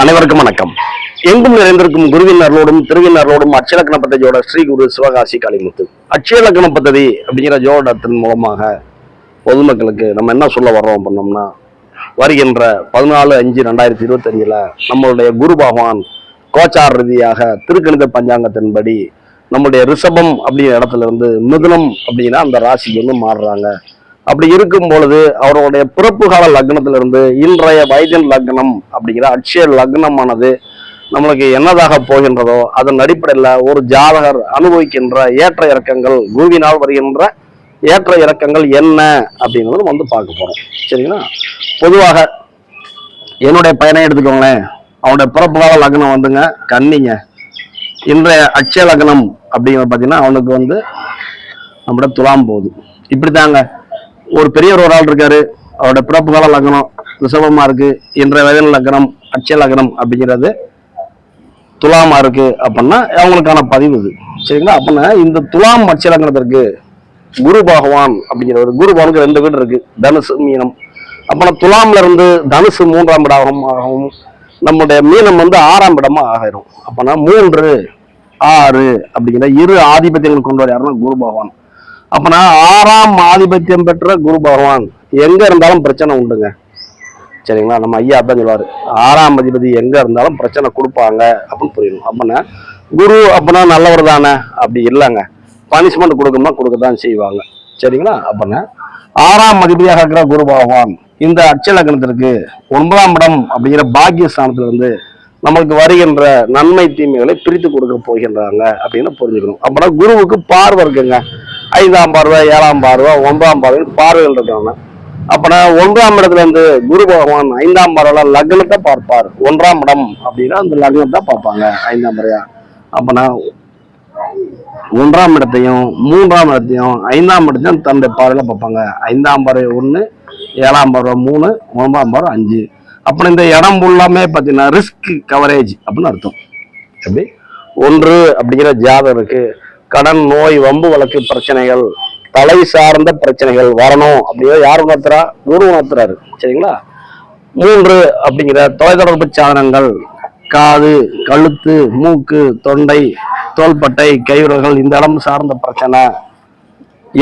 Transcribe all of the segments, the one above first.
அனைவருக்கும் வணக்கம். எங்கும் நிறைந்திருக்கும் குருவின் அருளோடும் திருவின் அருளோடும் அட்சயலக்கண பദ്ധதியோட ஸ்ரீ குரு சிவகாசி காளிமுத்து. அட்சயலக்கண பദ്ധதி அப்படிங்கிற ஜோடத்தின் மூலமாக பொதுமக்களுக்கு நம்ம என்ன சொல்ல வர்றோம் பண்ணோம்னா, வருகின்ற 14/5/2025 நம்மளுடைய குரு பகவான் கோச்சார் ரீதியாக திருக்கணித பஞ்சாங்கத்தின்படி நம்முடைய ரிஷபம் அப்படிங்கிற இடத்துல இருந்து மிதுனம் அப்படின்னா அந்த ராசிக்கு வந்து மாறுறாங்க. அப்படி இருக்கும் பொழுது அவருடைய பிறப்பு கால லக்னத்திலிருந்து இன்றைய வைத்தியன் லக்னம் அப்படிங்கிற அட்சய லக்னமானது நம்மளுக்கு என்னதாக போகின்றதோ அதன் அடிப்படையில் ஒரு ஜாதகர் அனுபவிக்கின்ற ஏற்ற இறக்கங்கள், குருவினால் வருகின்ற ஏற்ற இறக்கங்கள் என்ன அப்படிங்கிறது வந்து பார்க்க போறோம். சரிங்களா? பொதுவாக என்னுடைய பையனை எடுத்துக்கோங்களேன். அவனுடைய பிறப்பு கால லக்னம் வந்துங்க கன்னிங்க. இன்றைய அட்சய லக்னம் அப்படிங்கிறது பார்த்தீங்கன்னா அவனுக்கு வந்து நம்மளோட துலாம் போகுது. இப்படித்தாங்க ஒரு பெரியவர் ஒரு ஆள் இருக்காரு, அவரோட பிறப்பு கால லக்னம் ரிஷபமா இருக்கு, இன்றைய வயதின் லக்னம் அட்சய லக்னம் அப்படிங்கிறது துலாமா இருக்கு அப்படின்னா அவங்களுக்கான பதிவு இது. சரிங்களா? அப்படின்னா இந்த துலாம் அட்சய லக்னத்திற்கு குரு பகவான் அப்படிங்கிறவர், குரு பகவானுக்கு 2 வீடு இருக்கு, தனுசு மீனம். அப்படின்னா துலாம்ல இருந்து தனுசு 3ஆம் இடமாகவும் நம்முடைய மீனம் வந்து 6ஆம் இடமா ஆகிரும். அப்படின்னா 3, 6 அப்படிங்கிற இரு ஆதிபத்தியங்கள் கொண்டு வர யாருன்னா குரு பகவான். அப்பனா 6ஆம் ஆதிபத்தியம் பெற்ற குரு பகவான் எங்க இருந்தாலும் பிரச்சனை உண்டுங்க. சரிங்களா? நம்ம ஐயா அப்பதான் சொல்லுவாரு, 6ஆம் அதிபதி எங்க இருந்தாலும் பிரச்சனை கொடுப்பாங்க அப்படின்னு புரியணும். அப்படின்னா குரு அப்படின்னா நல்லவர் தானே அப்படி இல்லைங்க, பனிஷ்மெண்ட் கொடுக்கணும்னா கொடுக்கத்தான் செய்வாங்க. சரிங்களா? அப்படின்னா 6ஆம் அதிபதியாக இருக்கிற குரு பகவான் இந்த அட்சய லக்னத்திற்கு 9ஆம் இடம் அப்படிங்கிற பாக்கியஸ்தானத்துல இருந்து நம்மளுக்கு வருகின்ற நன்மை தீமைகளை பிரித்து கொடுக்க போகின்றாங்க அப்படின்னு புரிஞ்சுக்கணும். அப்படின்னா குருவுக்கு பார்வை இருக்குங்க. 5ஆம் பார்வை, 7ஆம் பார்வை, 9ஆம் பார்வை பார்வைகள் இருக்காங்க. அப்பனா 1ஆம் இடத்துல இருந்து குரு பகவான் 5ஆம் பார்வையில லக்னத்தை பார்ப்பார். 1ஆம் இடம் அப்படின்னா அந்த லக்னத்தை பார்ப்பாங்க 5ஆம் முறையா. அப்பனா 1ஆம் இடத்தையும் 3ஆம் இடத்தையும் 5ஆம் இடத்தையும் தன்னுடைய பார்வையில பார்ப்பாங்க. 5ஆம் பார்வை 1, 7ஆம் பார்வை 3, 9ஆம் பார்வை 5. அப்புறம் இந்த இடம் ஃபுல்லாமே பார்த்தீங்கன்னா ரிஸ்க் கவரேஜ் அப்படின்னு அர்த்தம். எப்படி 1 அப்படிங்கிற ஜாதகருக்கு கடன், நோய், வம்பு வழக்கு பிரச்சனைகள், தலை சார்ந்த பிரச்சனைகள் வரணும் அப்படிங்கிற யார் உணர்த்துறா? குரு உணர்த்துறாரு. சரிங்களா? 3 அப்படிங்கிற தொலைத்தொடர்பு சாதனங்கள், காது, கழுத்து, மூக்கு, தொண்டை, தோள்பட்டை, கைவிரல்கள், இந்த இடம் சார்ந்த பிரச்சனை,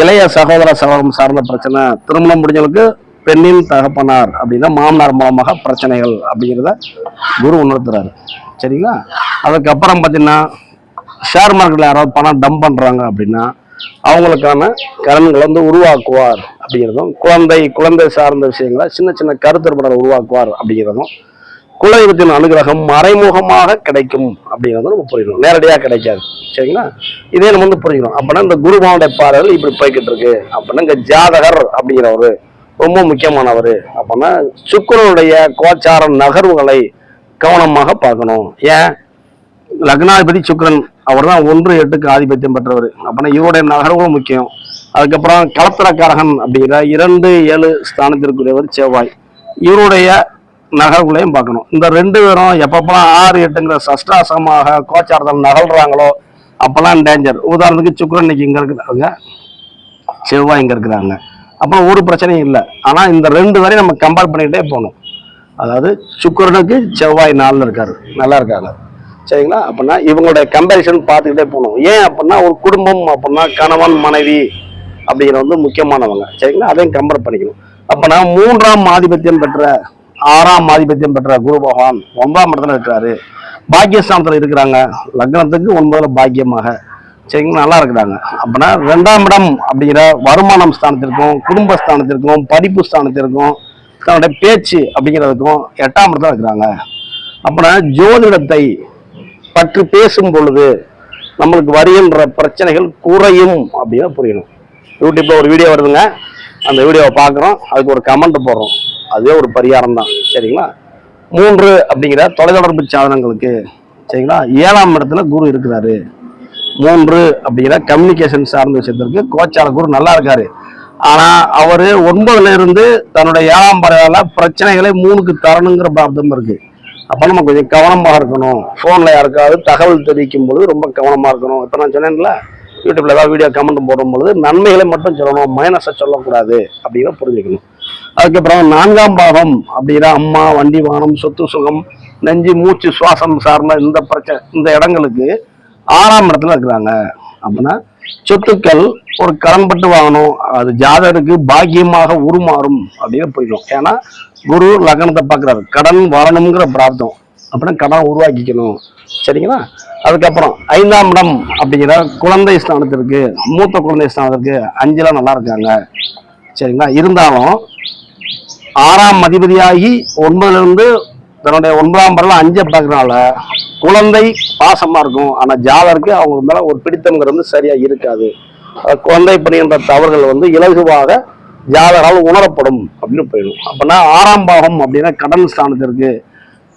இளைய சகோதர சகோதரம் சார்ந்த பிரச்சனை, திருமணம் முடிஞ்சவங்களுக்கு பெண்ணின் தகப்பனார் அப்படின்னா மாமனார் மூலமாக பிரச்சனைகள் அப்படிங்கிறத குரு உணர்த்துறாரு. சரிங்களா? அதுக்கப்புறம் பார்த்தீங்கன்னா ஷேர் மார்க்கெட்ல யாராவது பணம் டம்ப் பண்றாங்க அப்படின்னா அவங்களுக்கான கடன்களை வந்து உருவாக்குவார் அப்படிங்கிறதும், குழந்தை சார்ந்த விஷயங்களை சின்ன சின்ன கருத்தற்படலை உருவாக்குவார் அப்படிங்கிறதும், குலதெய்வத்தின் அனுகிரகம் மறைமுகமாக கிடைக்கும் அப்படிங்கிறதும் நம்ம புரியணும், நேரடியாக கிடைக்காது. சரிங்களா? இதே நம்ம வந்து புரிஞ்சுக்கணும். அப்படின்னா இந்த குருபாவுடைய பார்வைகள் இப்படி போய்கிட்டு இருக்கு அப்படின்னா இந்த ஜாதகர் அப்படிங்கிறவரு ரொம்ப முக்கியமானவர். அப்படின்னா சுக்கிரனுடைய கோச்சார நகர்வுகளை கவனமாக பார்க்கணும். ஏன்? லக்னாதிபதி சுக்கிரன், அவர் தான் 1, 8க்கு ஆதிபத்தியம் பெற்றவர். அப்படின்னா இவருடைய நகர்வுகளும் முக்கியம். அதுக்கப்புறம் கலத்திரக்காரகன் அப்படிங்கிற 2, 7 ஸ்தானத்திற்குரியவர் செவ்வாய், இவருடைய நகர்வுகளையும் பார்க்கணும். இந்த 2 பேரும் எப்பப்பெல்லாம் 6, 8ங்கிற சஷ்டாசமாக கோச்சாரத்தில் நகர்றாங்களோ அப்பெல்லாம் டேஞ்சர். உதாரணத்துக்கு சுக்கிரன் இன்னைக்கு இங்க இருக்கிறாங்க, செவ்வாய் இங்க இருக்கிறாங்க, அப்புறம் ஒரு பிரச்சனையும் இல்லை. ஆனா இந்த 2 வரையும் நம்ம கம்பேர் பண்ணிக்கிட்டே போகணும். அதாவது சுக்கிரனுக்கு செவ்வாய் 4ல் இருக்காரு, நல்லா இருக்காங்க. சரிங்களா? அப்படின்னா இவங்களுடைய கம்பேரிசன் பார்த்துக்கிட்டே போகணும். ஏன் அப்படின்னா ஒரு குடும்பம் அப்படின்னா கணவன் மனைவி அப்படிங்கிற வந்து முக்கியமானவங்க. சரிங்களா? அதையும் கம்பேர் பண்ணிக்கணும். அப்படின்னா 3ஆம் ஆதிபத்தியம் பெற்ற 6ஆம் ஆதிபத்தியம் பெற்ற குரு பகவான் 9ஆம் இடத்துல இருக்கிறாரு, பாக்கியஸ்தானத்துல இருக்கிறாங்க, லக்னத்துக்கு 9ல் பாக்கியமாக. சரிங்களா? நல்லா இருக்கிறாங்க. அப்படின்னா 2ஆம் இடம் அப்படிங்கிற வருமானம் ஸ்தானத்திற்கும், குடும்பஸ்தானத்திற்கும், படிப்பு ஸ்தானத்திற்கும், தன்னுடைய பேச்சு அப்படிங்கிறதுக்கும் 8ஆம் இடத்துல இருக்கிறாங்க. அப்படின்னா ஜோதிடத்தை பற்றி பேசும் பொழுது நம்மளுக்கு வருகின்ற பிரச்சனைகள் குறையும் அப்படின்னு புரியணும். யூடியூப்ல ஒரு வீடியோ வருதுங்க, அந்த வீடியோவை பார்க்குறோம், அதுக்கு ஒரு கமெண்ட் போடுறோம், அதுவே ஒரு பரிகாரம் தான். சரிங்களா? 3 அப்படிங்கிற தொலைத்தொடர்பு சாதனங்களுக்கு, சரிங்களா, 7ஆம் இடத்துல குரு இருக்கிறாரு. 3 அப்படிங்கிற கம்யூனிகேஷன் சார்ந்த விஷயத்திற்கு கோச்சார குரு நல்லா இருக்காரு. ஆனா அவரு 9ல இருந்து தன்னுடைய 7ஆம் பார்வையால பிரச்சனைகளை 3க்கு தரணுங்கிற பிராப்தம் இருக்கு. அப்ப நம்ம கொஞ்சம் கவனமாக இருக்கணும். போன்ல யாருக்காவது தகவல் தெரிவிக்கும் பொழுது ரொம்ப கவனமா இருக்கணும். இப்ப நான் சொன்னேன்ல, யூடியூப்ல ஏதாவது வீடியோ கமெண்ட் போடும் பொழுது நன்மைகளை மட்டும் சொல்லணும், மைனஸை சொல்லக்கூடாது அப்படின்னு புரிஞ்சுக்கணும். அதுக்கப்புறம் 4ஆம் பாகம் அப்படிங்கிற அம்மா, வண்டி, வாகனம், சொத்து சுகம், நெஞ்சு மூச்சு சுவாசம் சார்ந்த இந்த பிரச்சனை இந்த இடங்களுக்கு 6ஆம் இடத்துல இருக்கிறாங்க அப்படின்னா சொத்துக்கள் ஒரு கடன்பட்டு வாங்கணும், அது ஜாதகருக்கு பாக்கியமாக உருமாறும் அப்படின்னு போயிடும். ஏன்னா குரு லக்னத்தை பார்க்குறாரு, கடன் வரணுங்கிற பிராப்தம் அப்படின்னா கடன் உருவாக்கிக்கணும். சரிங்களா? அதுக்கப்புறம் 5ஆம் இடம் அப்படிங்கிற குழந்தை ஸ்தானத்திற்கு, மூத்த குழந்தை ஸ்தானத்திற்கு 5ல நல்லா இருக்காங்க. சரிங்களா? இருந்தாலும் 6ஆம் அதிபதியாகி 9லிருந்து தன்னுடைய 9ஆம் பரல 5 பார்க்கறனால குழந்தை பாசமா இருக்கும். ஆனா ஜாதகருக்கு அவங்க மேல ஒரு பிடித்தம்ங்கிறது சரியா இருக்காது. குழந்தை பணிகின்ற தவறுகள் இலகுவாக ஜாதகரால் உணரப்படும் அப்படின்னு போயிடும். அப்படின்னா 6ஆம் பாகம் அப்படின்னா கடன் ஸ்தானத்திற்கு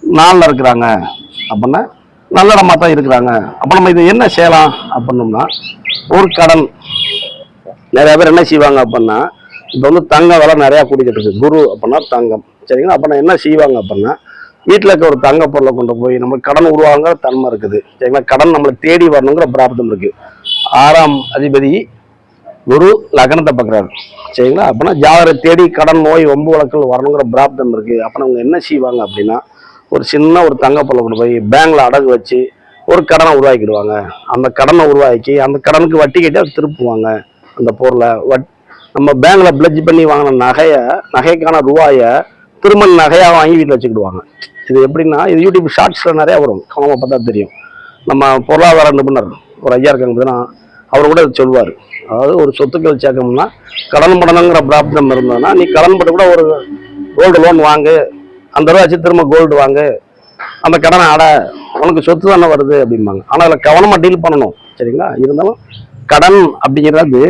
4ல இருக்கிறாங்க அப்படின்னா நல்ல இடமா தான் இருக்கிறாங்க. அப்ப நம்ம இது என்ன செய்யலாம் அப்படின்னோம்னா, ஒரு கடன் நிறைய பேர் என்ன செய்வாங்க அப்படின்னா, இப்போ தங்க விலை நிறைய கூட்டிக்கிட்டு இருக்கு. குரு அப்படின்னா தங்கம். சரிங்களா? அப்ப என்ன செய்வாங்க அப்படின்னா, வீட்டில் இருக்க ஒரு தங்க பொருளை கொண்டு போய் நம்ம கடன் உருவாங்கிற தன்மை இருக்குது. சரிங்களா? கடன் நம்மளை தேடி வரணுங்கிற பிராப்தம் இருக்கு. 6ஆம் அதிபதி குரு லக்னத்தை பார்க்குறாரு. சரிங்களா? அப்படின்னா ஜாதகரை தேடி கடன் நோய் வம்பு வழக்குகள் வரணுங்கிற பிராப்தம் இருக்கு. அப்போ அவங்க என்ன செய்வாங்க அப்படின்னா, ஒரு சின்ன ஒரு தங்க பொருளை கொண்டு போய் பேங்க்ல அடகு வச்சு ஒரு கடனை உருவாக்கிடுவாங்க. அந்த கடனை உருவாக்கி அந்த கடனுக்கு வட்டி கட்டி அதை திருப்புவாங்க. அந்த பொருளை நம்ம பேங்க்ல பிளட்ஜ் பண்ணி வாங்கின நகைக்கான ரூபாயை திரும்ப நகையா வாங்கி வீட்டில் வச்சுக்கிடுவாங்க. இது எப்படின்னா, இது யூடியூப் ஷார்ட்ஸ்ல நிறைய வரும், கவனமா பார்த்தா தெரியும். நம்ம பொருளாதார நிபுணர் ஒரு ஐயா இருக்காங்க, அவர் கூட சொல்லுவார். அதாவது ஒரு சொத்துக்கள் சேர்க்கணும்னா கடன் படணுங்கிற பிராப்தம் இருந்ததுன்னா, நீ கடன் பட்டு கூட ஒரு கோல்டு லோன் வாங்கு, அந்த ரூபா வச்சு திரும்ப கோல்டு வாங்கு, அந்த கடனை உனக்கு சொத்து தானே வருது அப்படிம்பாங்க. ஆனால் அதில் கவனமாக டீல் பண்ணணும். சரிங்களா? இருந்தாலும் கடன் அப்படிங்கிறது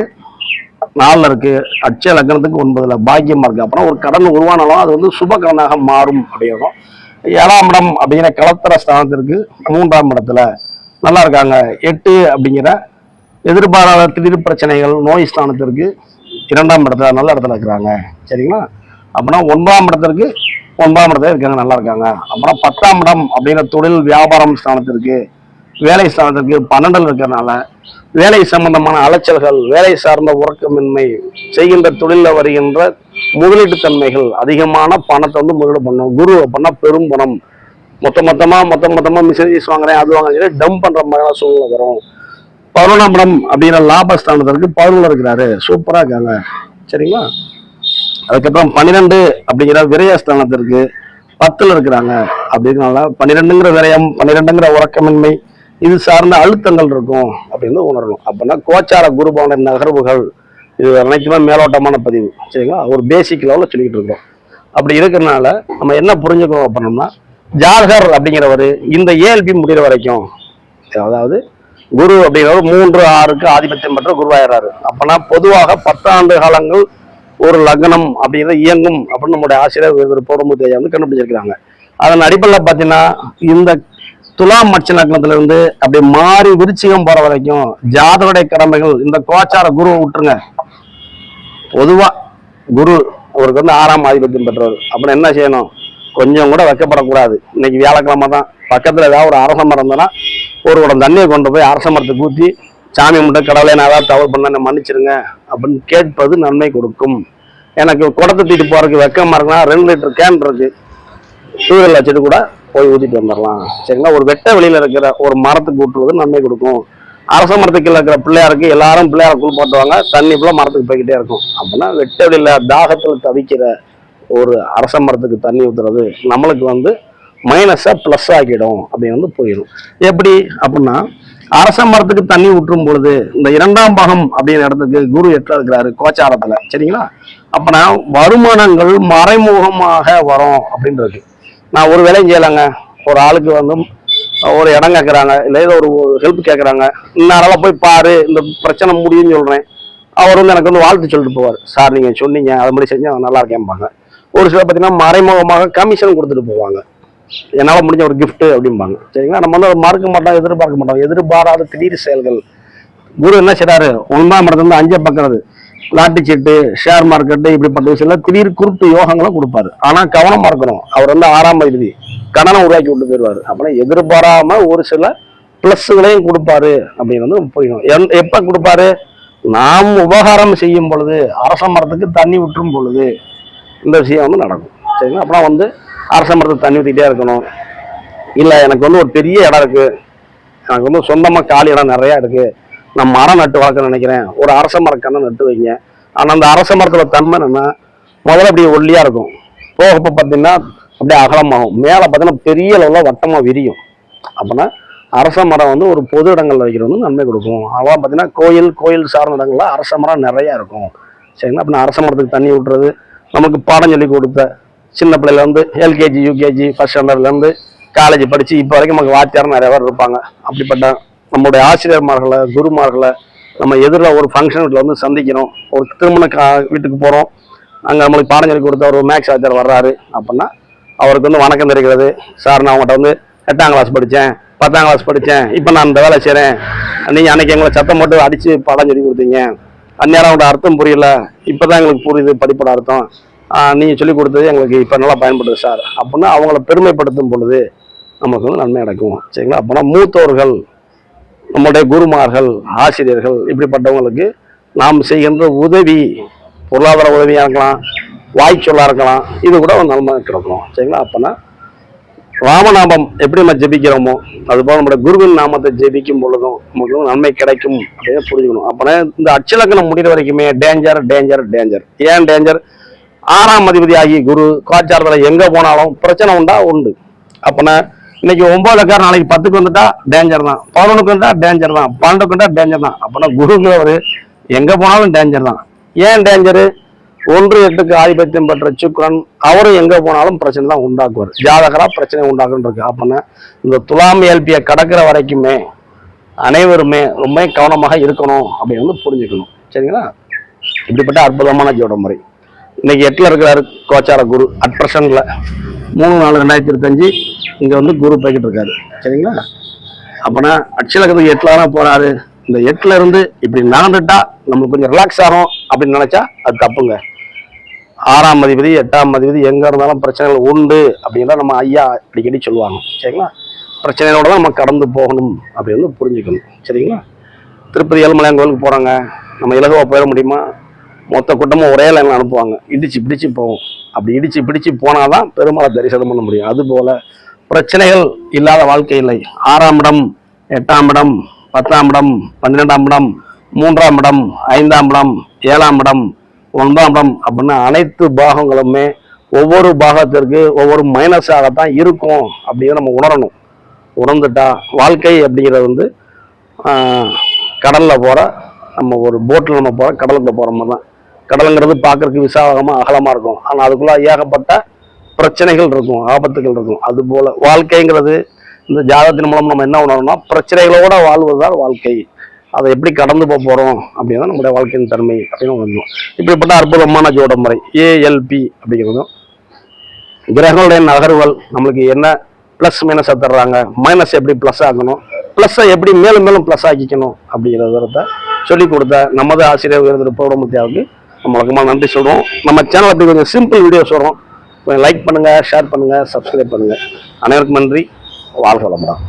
4ல் இருக்கு, அட்சய லக்னத்துக்கு 9ல பாக்கியமா இருக்கு. அப்புறம் ஒரு கடன் உருவானாலும் அது சுப கடனாக மாறும் அப்படிங்கிறோம். 7ஆம் இடம் அப்படிங்கிற கலத்தர ஸ்தானத்திற்கு 3ஆம் இடத்துல நல்லா இருக்காங்க. 8 அப்படிங்கிற எதிர்பாராத திடீர் பிரச்சனைகள் நோய் ஸ்தானத்திற்கு 2ஆம் இடத்துல நல்ல இடத்துல இருக்கிறாங்க. சரிங்களா? அப்படின்னா 9ஆம் இடத்திற்கு 9ஆம் இடத்துல இருக்காங்க, நல்லா இருக்காங்க. அப்புறம் 10ஆம் இடம் அப்படிங்கிற தொழில் வியாபாரம் ஸ்தானத்திற்கு வேலை ஸ்தானத்திற்கு 12ல் இருக்கிறதுனால வேலை சம்பந்தமான அலைச்சல்கள், வேலை சார்ந்த உறக்கமின்மை, செய்கின்ற தொழிலில் வருகின்ற முதலீட்டு தன்மைகள், அதிகமான பணத்தை முதலீடு பண்ணும். குரு அப்படின்னா பெரும் பணம், மொத்தமா மிஷினரிஸ் வாங்குறேன் அது வாங்குறேன் டம்ப் பண்ற மாதிரியான சூழ்நிலை வரும். 11ஆம் இடம் அப்படிங்கிற லாபஸ்தானத்திற்கு 11ல் இருக்கிறாரு, சூப்பரா இருக்காங்க. சரிங்களா? அதுக்கப்புறம் 12 அப்படிங்கிற விரயஸ்தானத்திற்கு 10ல் இருக்கிறாங்க. அப்படிங்கிறனால 12ங்கிற விரயம், 12ங்கிற உறக்கமின்மை, இது சார்ந்த அழுத்தங்கள் இருக்கும் அப்படின்னு உணரணும். அப்படின்னா கோச்சார குருபவன நகர்வுகள் இது அனைத்துமே மேலோட்டமான பதிவு. சரிங்களா? ஒரு பேசிக் லெவலில் சொல்லிக்கிட்டு இருக்கோம். அப்படி இருக்கிறதுனால நம்ம என்ன புரிஞ்சுக்கணும் அப்படின்னோம்னா, ஜாதகர் அப்படிங்கிறவர் இந்த ஏஎல்பி முடிகிற வரைக்கும், அதாவது குரு அப்படிங்கிறவர் 3, 6க்கு ஆதிபத்தியம் பெற்ற குருவாயிறாரு. அப்பனா பொதுவாக 10 ஆண்டு காலங்கள் ஒரு லக்னம் அப்படிங்கிறது இயங்கும் அப்படின்னு நம்முடைய ஆசிரியர் போடும்போது கண்டுபிடிச்சிருக்கிறாங்க. அதன் அடிப்படையில் பார்த்தீங்கன்னா, இந்த துலாம் மட்ச லக்னத்துல இருந்து அப்படி மாறி விருச்சிகம் போற வரைக்கும் ஜாதகருடைய கடமைகள், இந்த கோச்சார குருவை விட்டுருங்க, பொதுவா குரு அவருக்கு 6ஆம் ஆதிபத்தியம் பெற்றவர். அப்புறம் என்ன செய்யணும்? கொஞ்சம் கூட வைக்கப்படக்கூடாது. இன்னைக்கு வியாழக்கிழமை தான், பக்கத்துல ஏதாவது ஒரு அரச மரம் இருந்ததுன்னா ஒரு குடம் தண்ணியை கொண்டு போய் அரச மரத்துக்கு ஊற்றி சாமி மட்டும் கடவுளை நான் ஏதாவது தவறு பண்ண மன்னிச்சிருங்க அப்படின்னு கேட்பது நன்மை கொடுக்கும். எனக்கு குடத்தை தூக்கிட்டு போறதுக்கு வெக்கமா இருக்குன்னா 2 லிட்டர் கேன் இருக்கு, சூழல் வச்சுட்டு கூட போய் ஊற்றிட்டு வந்துடலாம். சரிங்களா? ஒரு வெட்ட வெளியில இருக்கிற ஒரு மரத்துக்கு ஊற்றுவது நன்மை கொடுக்கும். அரச மரத்துக்கு இருக்கிற பிள்ளையாருக்கு எல்லாரும் பிள்ளையார குளிப்பாட்டுவாங்க, தண்ணி ஃபுல்லாக மரத்துக்கு போய்கிட்டே இருக்கும். அப்படின்னா வெட்ட வெளியில தாகத்தில் தவிக்கிற ஒரு அரச மரத்துக்கு தண்ணி ஊற்றுறது நம்மளுக்கு மைனஸை ப்ளஸ் ஆக்கிடும் அப்படின்னு போயிடும். எப்படி அப்படின்னா, அரச மரத்துக்கு தண்ணி ஊற்றும் பொழுது இந்த 2ஆம் பாகம் அப்படிங்கிற இடத்துக்கு குரு 8ல் இருக்கிறாரு கோச்சாரத்துல. சரிங்களா? அப்பனா வருமானங்கள் மறைமுகமாக வரும் அப்படின்றது. நான் ஒரு வேலையும் செய்யலாங்க, ஒரு ஆளுக்கு ஒரு இடம் கேட்குறாங்க, இல்லை ஏதோ ஒரு ஹெல்ப் கேட்குறாங்க, இன்னாரால போய் பாரு இந்த பிரச்சனை முடியும்னு சொல்கிறேன். அவர் எனக்கு வாழ்த்து சொல்லிட்டு போவார், சார் நீங்கள் சொன்னீங்க அது மாதிரி செஞ்சு நல்லா இருக்கேன்பாங்க. ஒரு சிலர் பார்த்தீங்கன்னா மறைமுகமாக கமிஷன் கொடுத்துட்டு போவாங்க, என்னால் முடிஞ்ச ஒரு கிஃப்ட் அப்படிம்பாங்க. சரிங்களா? நம்ம மறுக்க மாட்டோம், எதிர்பார்க்க மாட்டோம். எதிர்பாராத திடீர் செயல்கள். குரு என்ன செய்றாரு? 9ஆம் இடத்துல 5 பார்க்கறது, லாட்டி சீட்டு, ஷேர் மார்க்கெட்டு, இப்படிப்பட்ட விஷயம் திடீர் குருட்டு யோகங்களை கொடுப்பாரு. ஆனா கவனமா இருக்கணும். அவர் 6ஆம் அதிபதி, கடனை உருவாக்கி விட்டு போயிடுவாரு. அப்படின்னா எதிர்பாராம ஒரு சில பிளஸ்களையும் கொடுப்பாரு அப்படின்னு புரியணும். எப்ப கொடுப்பாரு? நாம் உபகாரம் செய்யும் பொழுது, அரச மரத்துக்கு தண்ணி விட்டுரும் பொழுது இந்த விஷயம் நடக்கும். சரிங்களா? அப்புறம் அரச மரத்துக்கு தண்ணி ஊற்றிக்கிட்டே இருக்கணும். இல்லை எனக்கு வந்து ஒரு பெரிய இடம் இருக்கு, எனக்கு வந்து சொந்தமாக காலி இடம் நிறையா இருக்கு, நான் மரம் நட்டு வளர்க்க நினைக்கிறேன், ஒரு அரச மரக்கண்ணை நட்டு வைங்க. ஆனால் அந்த அரச மரத்தோட தன்மை என்னன்னா முதல்ல அப்படியே ஒல்லியாக இருக்கும், போகப்போ பார்த்தீங்கன்னா அப்படியே அகலமாகும், மேலே பார்த்தீங்கன்னா பெரிய அளவில் வட்டமாக விரியும். அப்படின்னா அரச மரம் வந்து ஒரு பொது இடங்கள்ல வைக்கிறது வந்து நன்மை கொடுக்கும். அதான் பார்த்தீங்கன்னா கோயில் சார்ந்த இடங்கள்ல அரச மரம் நிறையா இருக்கும். சரிங்களா? அப்படின்னா அரச மரத்துக்கு தண்ணி விட்டுறது, நமக்கு பாடம் சொல்லி கொடுத்த சின்ன பிள்ளைல வந்து எல்கேஜி யூகேஜி ஃபர்ஸ்ட் ஸ்டாண்டர்ட்லேருந்து காலேஜ் படித்து இப்போ வரைக்கும் நமக்கு வாத்தியார் நிறைய பேர் இருப்பாங்க. அப்படிப்பட்ட நம்மளுடைய ஆசிரியர்மார்களை குருமார்களை நம்ம எதிரில் ஒரு ஃபங்க்ஷன் வீட்டில் வந்து சந்திக்கிறோம், ஒரு திருமண வீட்டுக்கு போகிறோம், அங்கே நம்மளுக்கு பாடம் சொல்லி கொடுத்த ஒரு மேக்ஸ் வாத்தியார் வர்றாரு அப்படின்னா அவருக்கு வந்து வணக்கம் தெரிகிறது. சார் நான் அவங்கள்ட்ட வந்து 8ஆம் கிளாஸ் படித்தேன், 10ஆம் கிளாஸ் படித்தேன், இப்போ நான் இந்த வேலை செய்கிறேன், நீங்கள் அன்றைக்கி எங்களை சத்தம் போட்டு அடித்து பாடம் சொல்லி கொடுத்தீங்க, அந்நேரம் அவங்களோட அர்த்தம் புரியல, இப்போ தான் எங்களுக்கு புரியுது படிப்போட அர்த்தம், நீங்கள் சொல்லிக் கொடுத்தது எங்களுக்கு இப்போ நல்லா பயன்படுது சார் அப்படின்னா அவங்கள பெருமைப்படுத்தும் பொழுது நமக்கு வந்து நன்மை நடக்கும். சரிங்களா? அப்படின்னா மூத்தோர்கள், நம்முடைய குருமார்கள், ஆசிரியர்கள், இப்படிப்பட்டவங்களுக்கு நாம் செய்கின்ற உதவி, பொருளாதார உதவியாக இருக்கலாம், வாய்ச்சொல்லாக இருக்கலாம், இது கூட ஒரு நன்மை கிடைக்கும். சரிங்களா? அப்போனா ராமநாமம் எப்படி நம்ம ஜெபிக்கிறோமோ அதுபோல் நம்முடைய குருவின் நாமத்தை ஜெபிக்கும் பொழுதும் நமக்கு நன்மை கிடைக்கும் அப்படின்னு புரிஞ்சுக்கணும். அப்போனா இந்த அச்சலக்கணம் முடிகிற வரைக்குமே டேஞ்சர் டேஞ்சர் டேஞ்சர். ஏன் டேஞ்சர்? 6ஆம் அதிபதி ஆகி குரு கோச்சாரத்தில் எங்கே போனாலும் பிரச்சனை உண்டா உண்டு. அப்போனா இன்னைக்கு 9 நாளைக்கு 10க்கு வந்துட்டா டேஞ்சர் தான், 11க்கு வந்துட்டா டேஞ்சர் தான், 12க்கு வந்துட்டா டேஞ்சர் தான். அப்போனா குருங்கிறவர் எங்கே போனாலும் டேஞ்சர் தான். ஏன் டேஞ்சரு? 1-8க்கு ஆதிபத்தியம் பெற்ற சுக்கிரன் அவரும் எங்க போனாலும் பிரச்சனை தான் உண்டாக்குவார், ஜாதகரா பிரச்சனை உண்டாக்குன்னு இருக்கு. அப்படின்னா இந்த துலாம் ஏல்பியை கடக்கிற வரைக்குமே அனைவருமே ரொம்ப கவனமாக இருக்கணும் அப்படின்னு வந்து புரிஞ்சுக்கணும். சரிங்களா? இப்படிப்பட்ட அற்புதமான ஜோட முறை. இன்னைக்கு 8ல் இருக்கிறாரு கோச்சார குரு, அட் பிரசன்ட்ல 3-4-2025 இங்க வந்து குரு போய்கிட்டு இருக்காரு. சரிங்களா? அப்பனா அட்சலக்கத்துக்கு 8ல தானே போறாரு. இந்த 8ல இருந்து இப்படி நடந்துட்டா நம்மளுக்கு கொஞ்சம் ரிலாக்ஸ் ஆகும் அப்படின்னு நினைச்சா அது தப்புங்க. 6ஆம் அதிபதி 8ஆம் அதிபதி எங்க இருந்தாலும் பிரச்சனைகள் உண்டு அப்படின்னா நம்ம ஐயா அடிக்கடி சொல்லுவாங்க. சரிங்களா? பிரச்சனைகளோட தான் நம்ம கடந்து போகணும் அப்படின்னு புரிஞ்சுக்கணும். சரிங்களா? திருப்பதி ஏழுமலையான் கோயிலுக்கு போறாங்க, நம்ம இலகுவா போயிட முடியுமா? மொத்த கூட்டமும் ஒரே லைன்ல அனுப்புவாங்க, இடிச்சு பிடிச்சு போவோம். அப்படி இடிச்சு பிடிச்சு போனாதான் பெருமாளை தரிசனம் பண்ண முடியும். அதுபோல பிரச்சனைகள் இல்லாத வாழ்க்கை இல்லை. 6ஆம் இடம், 8ஆம் இடம், 10ஆம் இடம், 12ஆம் இடம், 3ஆம் இடம், 5ஆம் இடம், 7ஆம் இடம், 9ஆம் இடம் அப்படின்னா அனைத்து பாகங்களுமே ஒவ்வொரு பாகத்திற்கு ஒவ்வொரு மைனஸாகத்தான் இருக்கும் அப்படிங்கிறத நம்ம உணரணும். உணர்ந்துட்டா வாழ்க்கை அப்படிங்கிறது வந்து கடல்ல போற, நம்ம ஒரு போட்டில் நம்ம போற கடலுக்கு போற மாதிரி தான். கடலுங்கிறது பார்க்கறதுக்கு விசாலமா அகலமா இருக்கும், ஆனால் அதுக்குள்ள ஏகப்பட்ட பிரச்சனைகள் இருக்கும், ஆபத்துகள் இருக்கும். அது போல வாழ்க்கைங்கிறது இந்த ஜாதகத்தின் மூலம் நம்ம என்ன உணரணும்னா பிரச்சனைகளோட வாழ்வதுதான் வாழ்க்கை. அதை எப்படி கடந்து போறோம் அப்படின்னா நம்முடைய வாழ்க்கையின் தன்மை அப்படின்னு உணரணும். இப்படிப்பட்ட அற்புதமான ஜோட முறை ஏஎல்பி அப்படிங்கிறதும் கிரகங்களுடைய நகர்வுகள் நம்மளுக்கு என்ன பிளஸ் மைனஸை தர்றாங்க, மைனஸ் எப்படி பிளஸ் ஆகணும், பிளஸ்ஸை எப்படி மேலும் மேலும் பிளஸ் ஆக்கிக்கணும் அப்படிங்கிற விவரத்தை சொல்லிக் கொடுத்த நமது ஆசிரியர் உயர்ந்த பௌடமுத்தியாவுக்கு நம்ம வழக்கமாக நன்றி சொல்கிறோம். நம்ம சேனல் அப்படி கொஞ்சம் சிம்பிள் வீடியோஸ் வரும், கொஞ்சம் லைக் பண்ணுங்கள், ஷேர் பண்ணுங்கள், சப்ஸ்கிரைப் பண்ணுங்கள். அனைவருக்கும் நன்றி. வாழ்க வளமுடன்.